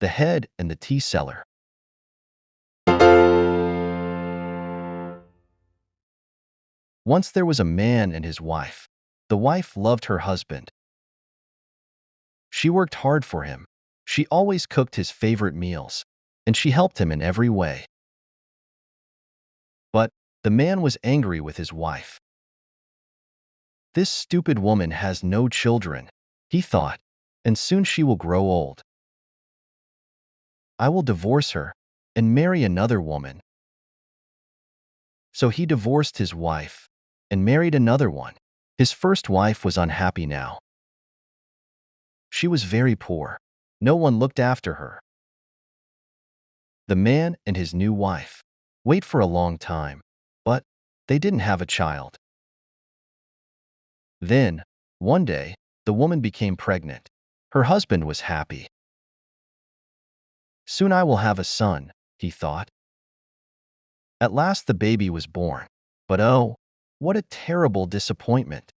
the head and the tea seller. Once there was a man and his wife. The wife loved her husband. She worked hard for him. She always cooked his favorite meals, and she helped him in every way. But the man was angry with his wife. This stupid woman has no children, he thought, and soon she will grow old. I will divorce her and marry another woman. So he divorced his wife and married another one. His first wife was unhappy now. She was very poor. No one looked after her. The man and his new wife wait for a long time, but they didn't have a child. Then, one day, the woman became pregnant. Her husband was happy. Soon I will have a son, he thought. At last the baby was born. But oh, what a terrible disappointment.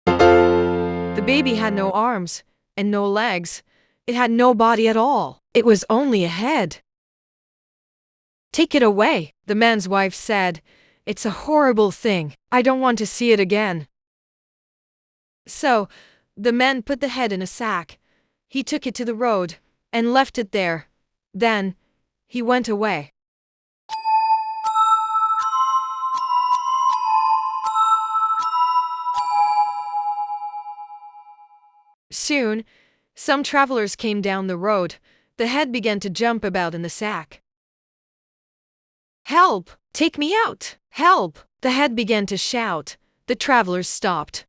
The baby had no arms and no legs. It had no body at all. It was only a head. "Take it away," the man's wife said. "It's a horrible thing. I don't want to see it again." So, the man put the head in a sack. He took it to the road and left it there. Then, he went away. Soon, some travelers came down the road. The head began to jump about in the sack. "Help! Take me out! Help!" the head began to shout. The travelers stopped.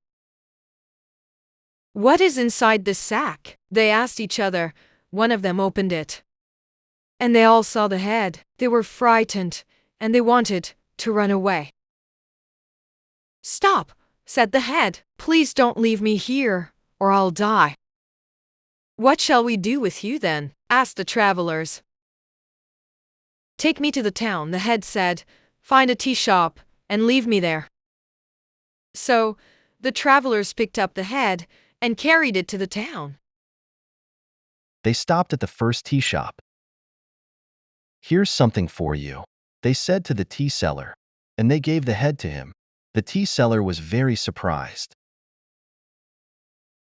"What is inside this sack?" they asked each other. One of them opened it, and they all saw the head. They were frightened, and they wanted to run away. "Stop," said the head. "Please don't leave me here, or I'll die." "What shall we do with you then?" asked the travelers. "Take me to the town," the head said. "Find a tea shop and leave me there." So, the travelers picked up the head and carried it to the town. They stopped at the first tea shop. "Here's something for you," they said to the tea seller, and they gave the head to him. The tea seller was very surprised.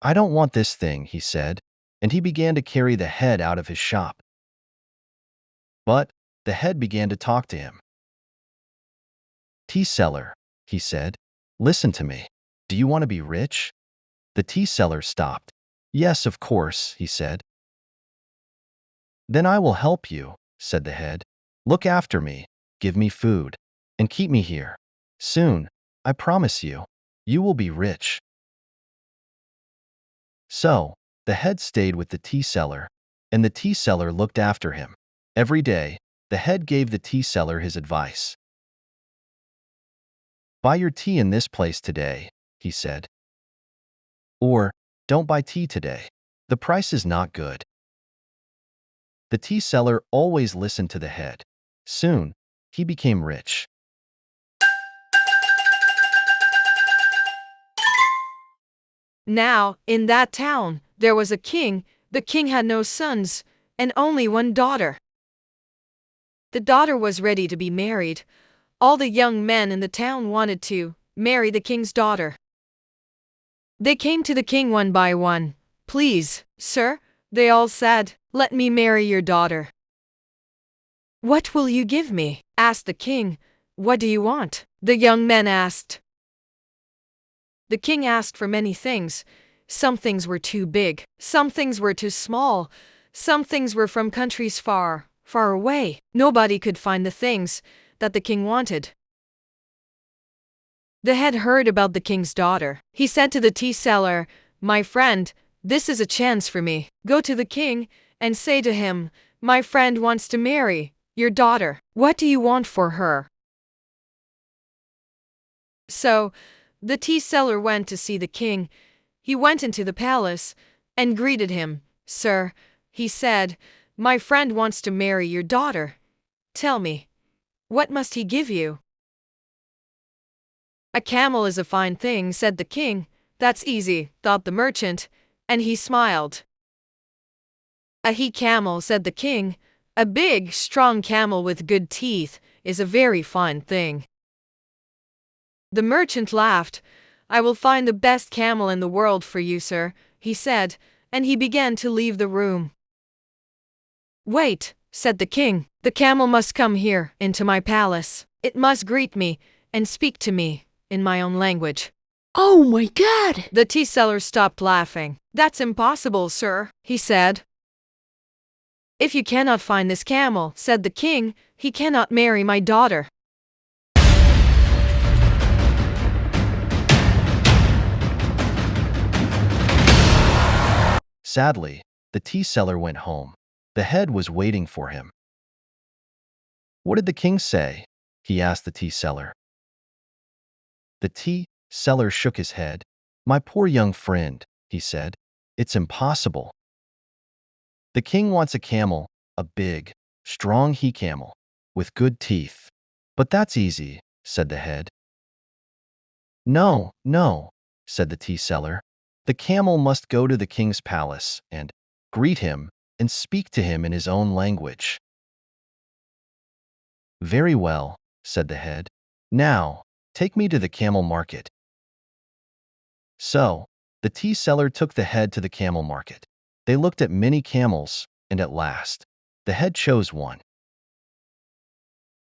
"I don't want this thing," he said, and he began to carry the head out of his shop. But the head began to talk to him. "Tea seller," he said, "listen to me. Do you want to be rich?" The tea seller stopped. "Yes, of course," he said. "Then I will help you," said the head. "Look after me, give me food, and keep me here. Soon, I promise you, you will be rich." So, the head stayed with the tea seller, and the tea seller looked after him. Every day, the head gave the tea seller his advice. "Buy your tea in this place today," he said. Or, "Don't buy tea today. The price is not good." The tea seller always listened to the head. Soon, he became rich. Now, in that town, there was a king. The king had no sons and only one daughter. The daughter was ready to be married. All the young men in the town wanted to marry the king's daughter. They came to the king one by one. "Please, sir," they all said, "let me marry your daughter." "What will you give me?" asked the king. "What do you want?" the young men asked. The king asked for many things. Some things were too big, some things were too small, some things were from countries far, far away. Nobody could find the things that the king wanted. The head heard about the king's daughter. He said to the tea seller, "My friend, this is a chance for me. Go to the king and say to him, 'My friend wants to marry your daughter. What do you want for her?'" So, the tea seller went to see the king. He went into the palace and greeted him. "Sir," he said, "my friend wants to marry your daughter. Tell me, what must he give you?" "A camel is a fine thing," said the king. "That's easy," thought the merchant, and he smiled. A he-camel, said the king. A big, strong camel with good teeth is a very fine thing. The merchant laughed. I will find the best camel in the world for you, sir, he said, and he began to leave the room. Wait, said the king. The camel must come here, into my palace. It must greet me and speak to me in my own language. Oh my God! The tea seller stopped laughing. That's impossible, sir, he said. If you cannot find this camel, said the king, he cannot marry my daughter. Sadly, the tea seller went home. The head was waiting for him. What did the king say? He asked the tea seller. The tea seller shook his head. My poor young friend, he said, it's impossible. The king wants a camel, a big, strong he-camel, with good teeth. But that's easy, said the head. No, no, said the tea seller. The camel must go to the king's palace and greet him and speak to him in his own language. Very well, said the head. Now, take me to the camel market. So, the tea seller took the head to the camel market. They looked at many camels, and at last, the head chose one.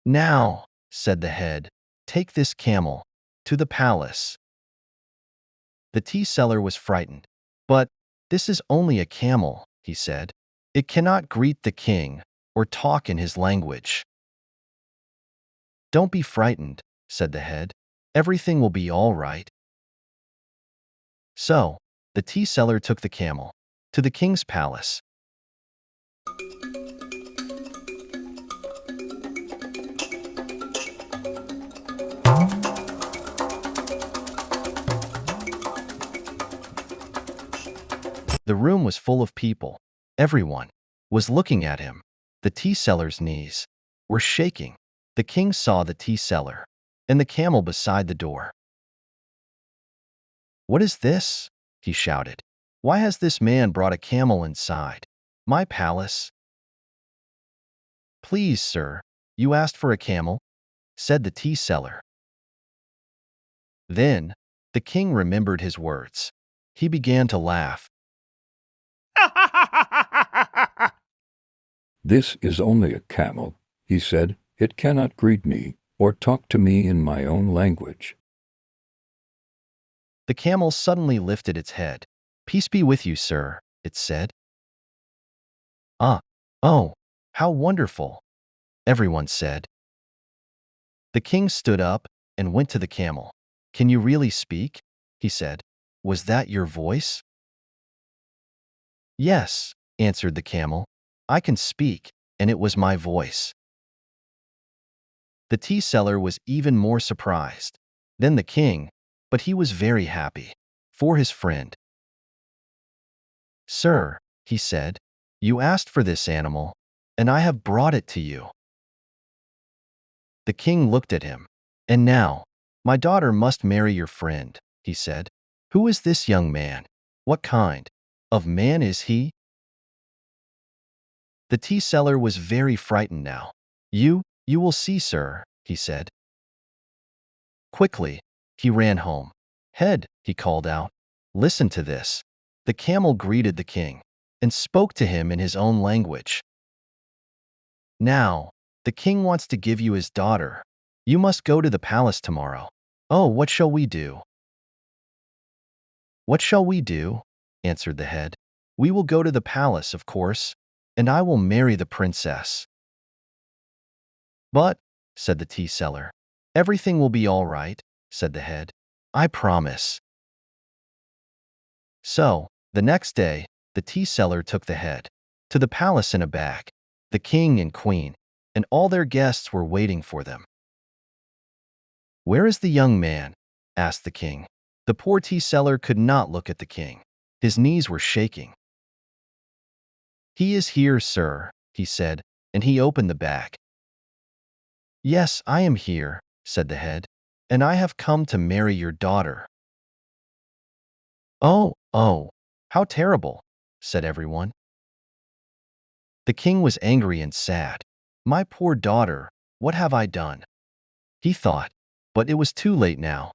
Now, said the head, take this camel to the palace. The tea seller was frightened. But this is only a camel, he said. It cannot greet the king or talk in his language. Don't be frightened, said the head. Everything will be all right. So, the tea seller took the camel to the king's palace. The room was full of people. Everyone was looking at him. The tea seller's knees were shaking. The king saw the tea seller and the camel beside the door. What is this? He shouted. Why has this man brought a camel inside my palace? Please, sir, you asked for a camel, said the tea seller. Then the king remembered his words. He began to laugh. This is only a camel, he said. It cannot greet me or talk to me in my own language. The camel suddenly lifted its head. Peace be with you, sir, it said. Oh, how wonderful, everyone said. The king stood up and went to the camel. Can you really speak? He said. Was that your voice? Yes, answered the camel. I can speak, and it was my voice. The tea seller was even more surprised than the king, but he was very happy for his friend. Sir, he said, you asked for this animal, and I have brought it to you. The king looked at him. And now, my daughter must marry your friend, he said. Who is this young man? What kind of man is he? The tea seller was very frightened now. You will see, sir, he said. Quickly, he ran home. Head, he called out. Listen to this. The camel greeted the king and spoke to him in his own language. Now, the king wants to give you his daughter. You must go to the palace tomorrow. Oh, what shall we do? What shall we do? Answered the head. We will go to the palace, of course, and I will marry the princess. But, said the tea seller, everything will be all right, said the head. I promise. So, the next day, the tea seller took the head to the palace in a bag. The king and queen and all their guests were waiting for them. Where is the young man? Asked the king. The poor tea seller could not look at the king. His knees were shaking. He is here, sir, he said, and he opened the bag. Yes, I am here, said the head, and I have come to marry your daughter. Oh, how terrible, said everyone. The king was angry and sad. My poor daughter, what have I done? He thought, but it was too late now.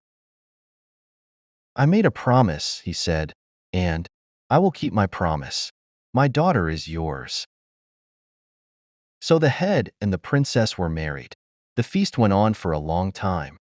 I made a promise, he said, and I will keep my promise. My daughter is yours. So the head and the princess were married. The feast went on for a long time.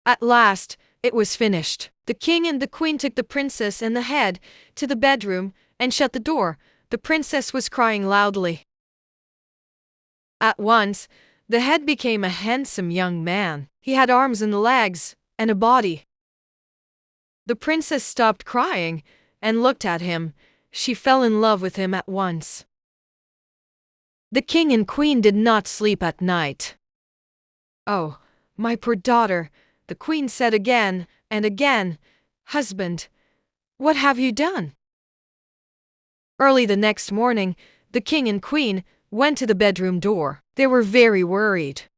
At last, it was finished. The king and the queen took the princess and the head to the bedroom and shut the door. The princess was crying loudly. At once, the head became a handsome young man. He had arms and legs and a body. The princess stopped crying and looked at him. She fell in love with him at once. The king and queen did not sleep at night. "Oh, my poor daughter," the queen said again and again. "Husband, what have you done?" Early the next morning, the king and queen went to the bedroom door. They were very worried.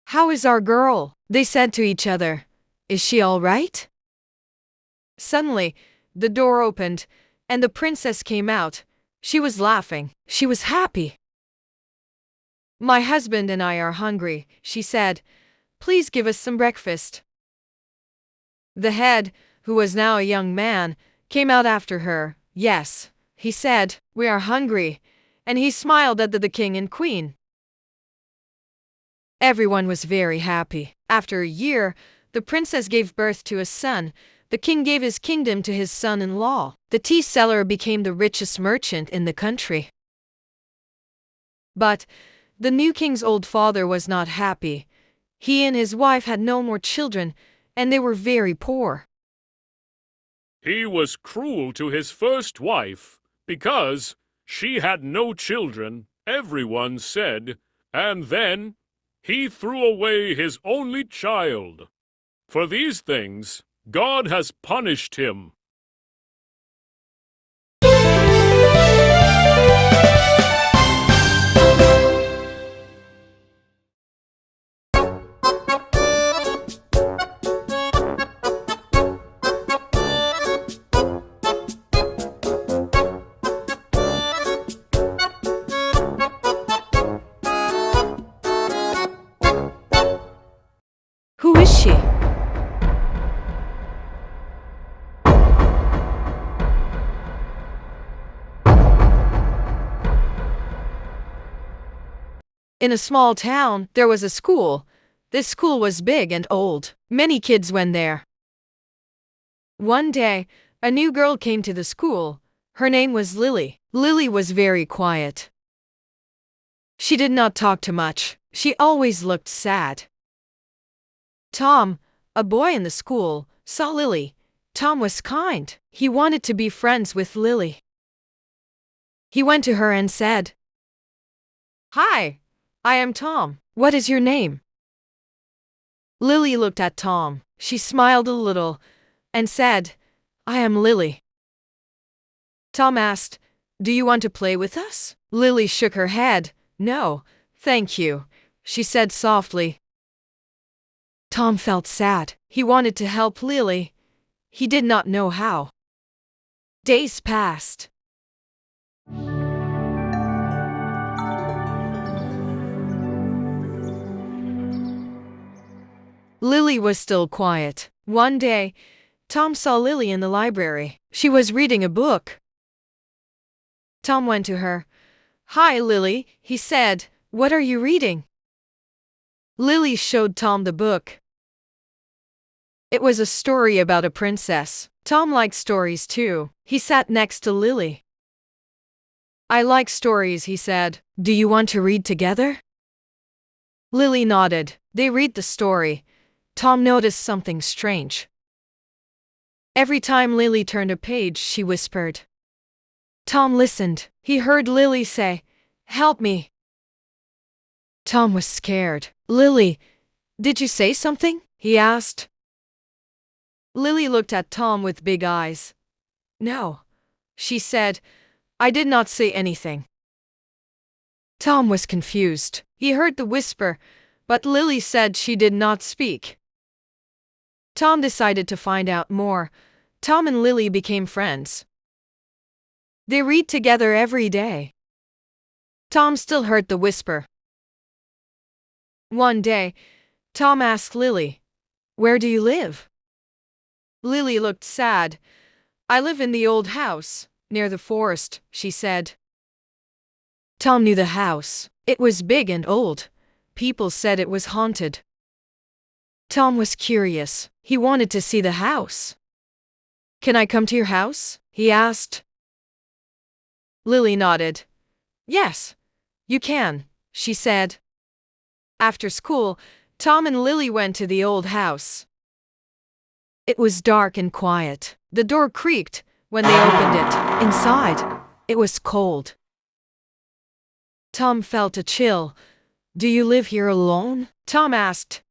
"How is our girl?" they said to each other. "Is she all right?" Suddenly, the door opened, and the princess came out. She was laughing. She was happy. "My husband and I are hungry," she said. "Please give us some breakfast." The head, who was now a young man, came out after her. "Yes," he said, "we are hungry," and he smiled at the king and queen. Everyone was very happy. After a year, the princess gave birth to a son. The king gave his kingdom to his son-in-law. The tea seller became the richest merchant in the country. But the new king's old father was not happy. He and his wife had no more children, and they were very poor. He was cruel to his first wife because she had no children, everyone said, and then he threw away his only child. For these things, God has punished him. Who is she? In a small town, there was a school. This school was big and old. Many kids went there. One day, a new girl came to the school. Her name was Lily. Lily was very quiet. She did not talk too much. She always looked sad. Tom, a boy in the school, saw Lily. Tom was kind. He wanted to be friends with Lily. He went to her and said, "Hi, I am Tom. What is your name?" Lily looked at Tom. She smiled a little and said, "I am Lily." Tom asked, "Do you want to play with us?" Lily shook her head. "No, thank you," she said softly. Tom felt sad. He wanted to help Lily. He did not know how. Days passed. Lily was still quiet. One day, Tom saw Lily in the library. She was reading a book. Tom went to her. "Hi, Lily," he said. "What are you reading?" Lily showed Tom the book. It was a story about a princess. Tom liked stories too. He sat next to Lily. "I like stories," he said. "Do you want to read together?" Lily nodded. They read the story. Tom noticed something strange. Every time Lily turned a page, she whispered. Tom listened. He heard Lily say, "Help me." Tom was scared. "Lily, did you say something?" he asked. Lily looked at Tom with big eyes. No, she said. I did not say anything. Tom was confused. He heard the whisper, but Lily said she did not speak. Tom decided to find out more. Tom and Lily became friends. They read together every day. Tom still heard the whisper. One day, Tom asked Lily, "Where do you live?" Lily looked sad. "I live in the old house, near the forest," she said. Tom knew the house. It was big and old. People said it was haunted. Tom was curious. He wanted to see the house. "Can I come to your house?" he asked. Lily nodded. "Yes, you can," she said. After school, Tom and Lily went to the old house. It was dark and quiet. The door creaked when they opened it. Inside, it was cold. Tom felt a chill. "Do you live here alone?" Tom asked.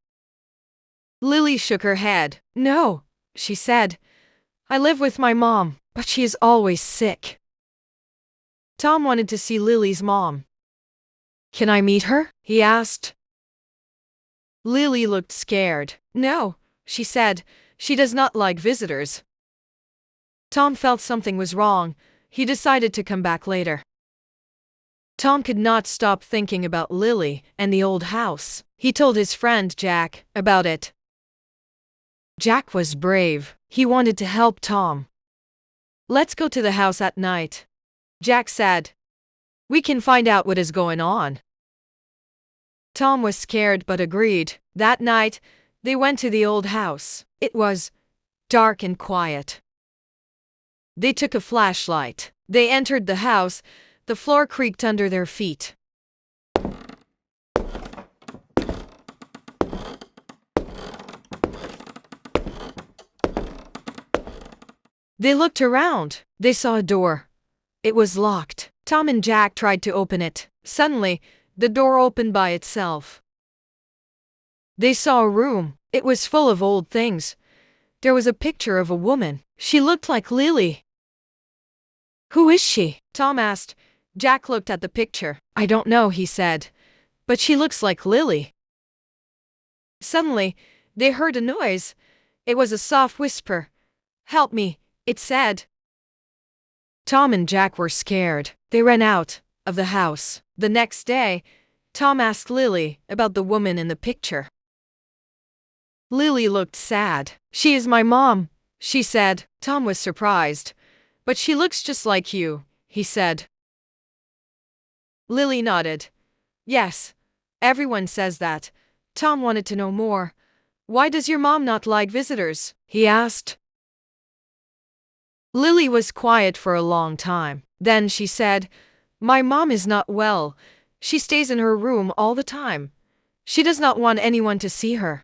Lily shook her head. "No," she said. "I live with my mom, but she is always sick." Tom wanted to see Lily's mom. "Can I meet her?" he asked. Lily looked scared. "No," she said. "She does not like visitors." Tom felt something was wrong. He decided to come back later. Tom could not stop thinking about Lily and the old house. He told his friend Jack about it. Jack was brave. He wanted to help Tom. "Let's go to the house at night," Jack said. "We can find out what is going on." Tom was scared but agreed. That night, they went to the old house. It was dark and quiet. They took a flashlight. They entered the house. The floor creaked under their feet. They looked around. They saw a door. It was locked. Tom and Jack tried to open it. Suddenly, the door opened by itself. They saw a room. It was full of old things. There was a picture of a woman. She looked like Lily. "Who is she?" Tom asked. Jack looked at the picture. "I don't know," he said. "But she looks like Lily." Suddenly, they heard a noise. It was a soft whisper. "Help me," it said. Tom and Jack were scared. They ran out of the house. The next day, Tom asked Lily about the woman in the picture. Lily looked sad. "She is my mom," she said. Tom was surprised. "But she looks just like you," he said. Lily nodded. "Yes, everyone says that." Tom wanted to know more. "Why does your mom not like visitors?" he asked. Lily was quiet for a long time. Then she said, "My mom is not well. She stays in her room all the time. She does not want anyone to see her."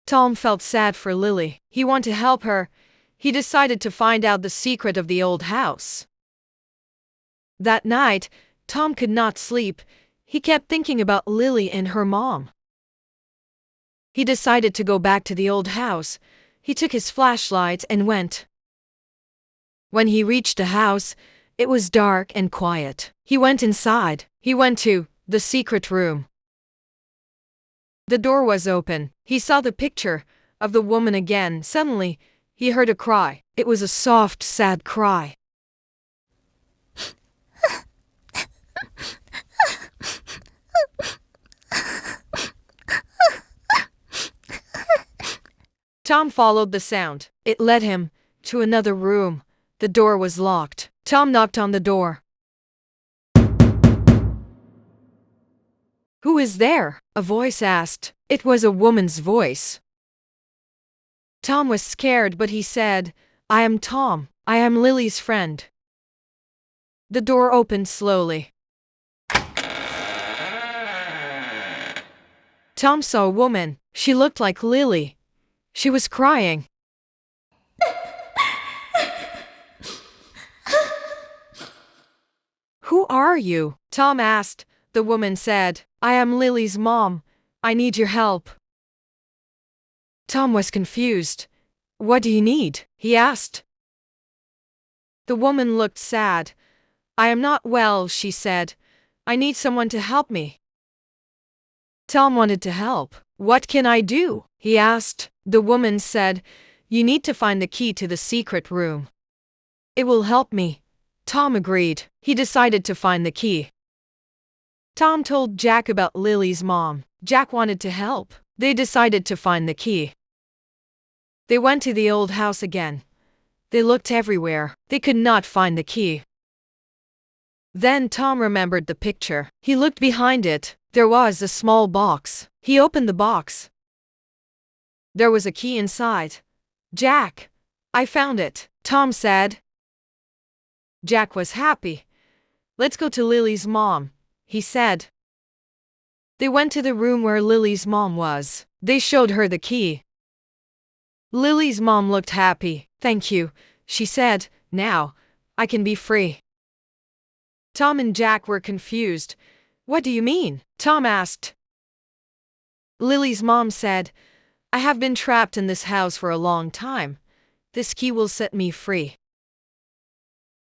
Tom felt sad for Lily. He wanted to help her. He decided to find out the secret of the old house. That night, Tom could not sleep. He kept thinking about Lily and her mom. He decided to go back to the old house. He took his flashlight and went. When he reached the house, it was dark and quiet. He went inside. He went to the secret room. The door was open. He saw the picture of the woman again. Suddenly, he heard a cry. It was a soft, sad cry. Tom followed the sound. It led him to another room. The door was locked. Tom knocked on the door. "Who is there?" a voice asked. It was a woman's voice. Tom was scared, but he said, "I am Tom. I am Lily's friend." The door opened slowly. Tom saw a woman. She looked like Lily. She was crying. "Who are you?" Tom asked. The woman said, "I am Lily's mom. I need your help." Tom was confused. What do you need? He asked. The woman looked sad. I am not well, she said. I need someone to help me. Tom wanted to help. What can I do? He asked. The woman said, you need to find the key to the secret room. It will help me. Tom agreed. He decided to find the key. Tom told Jack about Lily's mom. Jack wanted to help. They decided to find the key. They went to the old house again. They looked everywhere. They could not find the key. Then Tom remembered the picture. He looked behind it. There was a small box. He opened the box. There was a key inside. Jack, I found it, Tom said. Jack was happy. Let's go to Lily's mom, he said. They went to the room where Lily's mom was. They showed her the key. Lily's mom looked happy. Thank you, she said. Now, I can be free. Tom and Jack were confused. What do you mean? Tom asked. Lily's mom said, I have been trapped in this house for a long time. This key will set me free.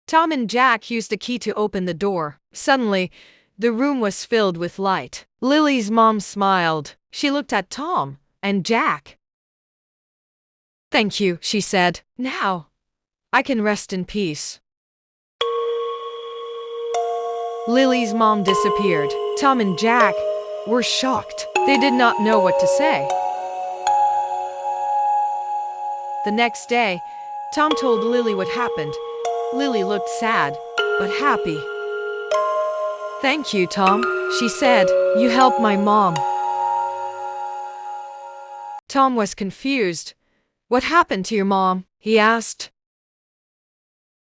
Tom and Jack used the key to open the door. Suddenly, the room was filled with light. Lily's mom smiled. She looked at Tom and Jack. Thank you, she said. Now, I can rest in peace. Lily's mom disappeared. Tom and Jack were shocked. They did not know what to say. The next day, Tom told Lily what happened. Lily looked sad, but happy. Thank you, Tom, she said. You helped my mom. Tom was confused. What happened to your mom? He asked.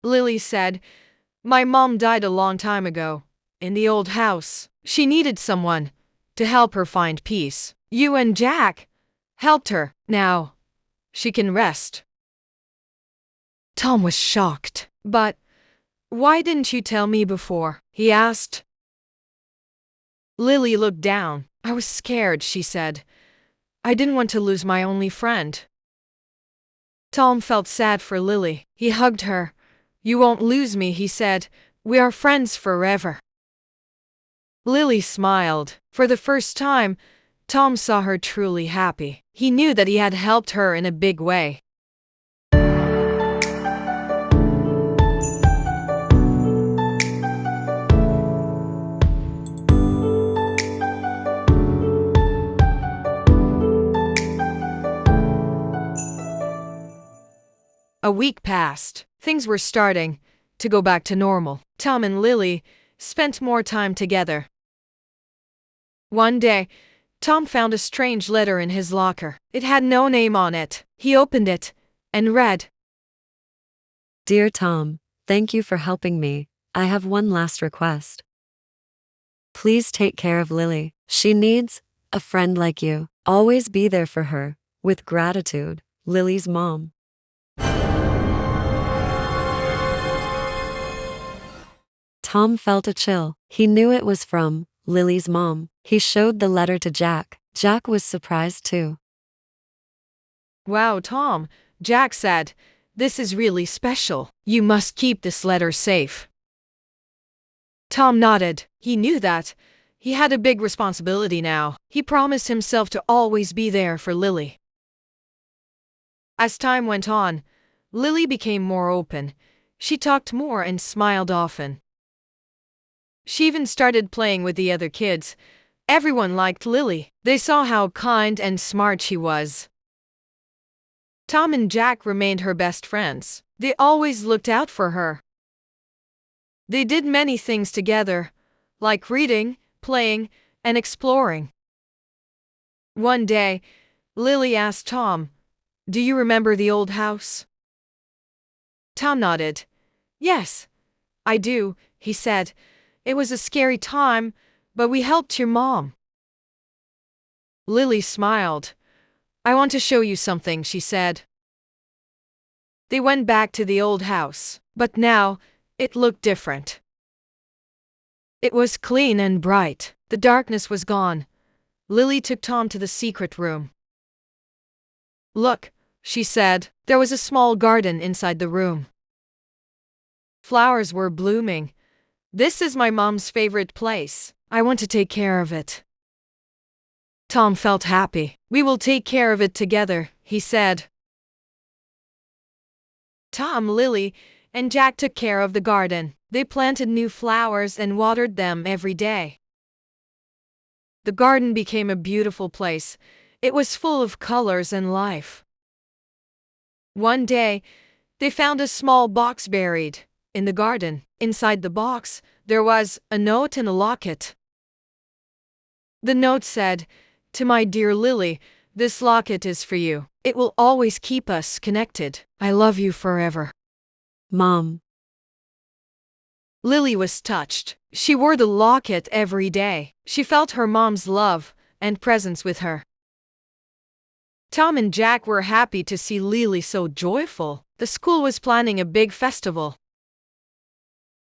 Lily said, my mom died a long time ago, in the old house. She needed someone to help her find peace. You and Jack helped her. Now, she can rest. Tom was shocked. But why didn't you tell me before? He asked. Lily looked down. I was scared, she said. I didn't want to lose my only friend. Tom felt sad for Lily. He hugged her. You won't lose me, he said. We are friends forever. Lily smiled. For the first time, Tom saw her truly happy. He knew that he had helped her in a big way. A week passed. Things were starting to go back to normal. Tom and Lily spent more time together. One day, Tom found a strange letter in his locker. It had no name on it. He opened it and read, Dear Tom, thank you for helping me. I have one last request. Please take care of Lily. She needs a friend like you. Always be there for her. With gratitude, Lily's mom. Tom felt a chill. He knew it was from Lily's mom. He showed the letter to Jack. Jack was surprised too. Wow, Tom, Jack said, this is really special. You must keep this letter safe. Tom nodded. He knew that he had a big responsibility now. He promised himself to always be there for Lily. As time went on, Lily became more open. She talked more and smiled often. She even started playing with the other kids. Everyone liked Lily. They saw how kind and smart she was. Tom and Jack remained her best friends. They always looked out for her. They did many things together, like reading, playing, and exploring. One day, Lily asked Tom, Do you remember the old house? Tom nodded. Yes, I do, he said. It was a scary time, but we helped your mom. Lily smiled. I want to show you something, she said. They went back to the old house, but now it looked different. It was clean and bright. The darkness was gone. Lily took Tom to the secret room. Look, she said, there was a small garden inside the room. Flowers were blooming. This is my mom's favorite place. I want to take care of it. Tom felt happy. We will take care of it together, he said. Tom, Lily, and Jack took care of the garden. They planted new flowers and watered them every day. The garden became a beautiful place. It was full of colors and life. One day, they found a small box buried in the garden. Inside the box, there was a note and a locket. The note said, "To my dear Lily, this locket is for you. It will always keep us connected. I love you forever." Mom. Lily was touched. She wore the locket every day. She felt her mom's love and presence with her. Tom and Jack were happy to see Lily so joyful. The school was planning a big festival.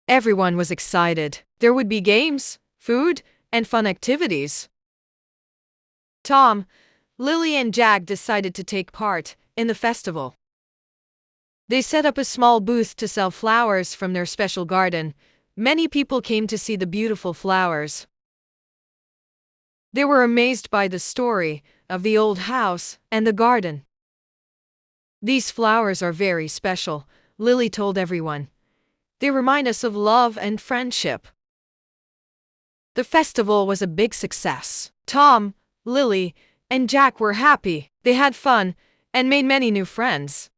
Everyone was excited. There would be games, food, and fun activities. Tom, Lily, and Jack decided to take part in the festival. They set up a small booth to sell flowers from their special garden. Many people came to see the beautiful flowers. They were amazed by the story of the old house and the garden. "These flowers are very special," Lily told everyone. "They remind us of love and friendship." The festival was a big success. Tom, Lily, and Jack were happy. They had fun and made many new friends.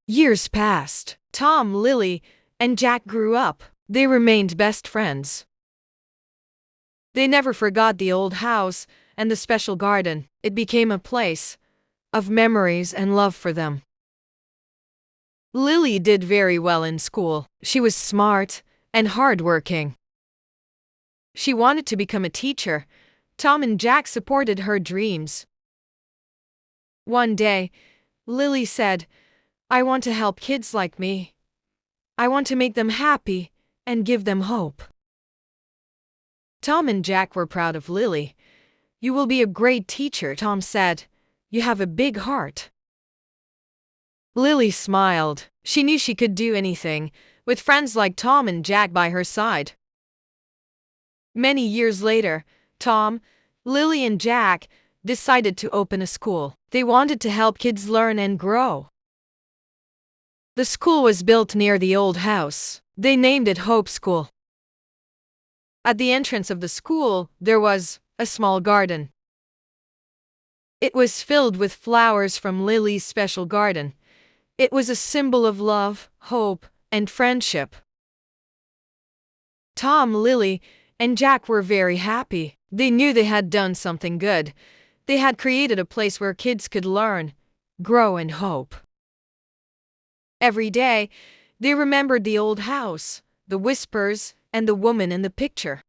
Years passed. Tom, Lily, and Jack grew up. They remained best friends. They never forgot the old house and the special garden. It became a place of memories and love for them. Lily did very well in school. She was smart and hardworking. She wanted to become a teacher. Tom and Jack supported her dreams. One day, Lily said, "I want to help kids like me. I want to make them happy and give them hope." Tom and Jack were proud of Lily. "You will be a great teacher," Tom said. "You have a big heart." Lily smiled. She knew she could do anything with friends like Tom and Jack by her side. Many years later, Tom, Lily, and Jack decided to open a school. They wanted to help kids learn and grow. The school was built near the old house. They named it Hope School. At the entrance of the school, there was a small garden. It was filled with flowers from Lily's special garden. It was a symbol of love, hope, and friendship. Tom, Lily, and Jack were very happy. They knew they had done something good. They had created a place where kids could learn, grow, and hope. Every day, they remembered the old house, the whispers, and the woman in the picture.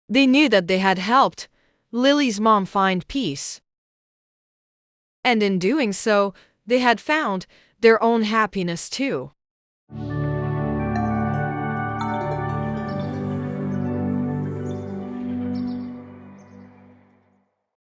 They knew that they had helped Lily's mom find peace. And in doing so, they had found their own happiness too.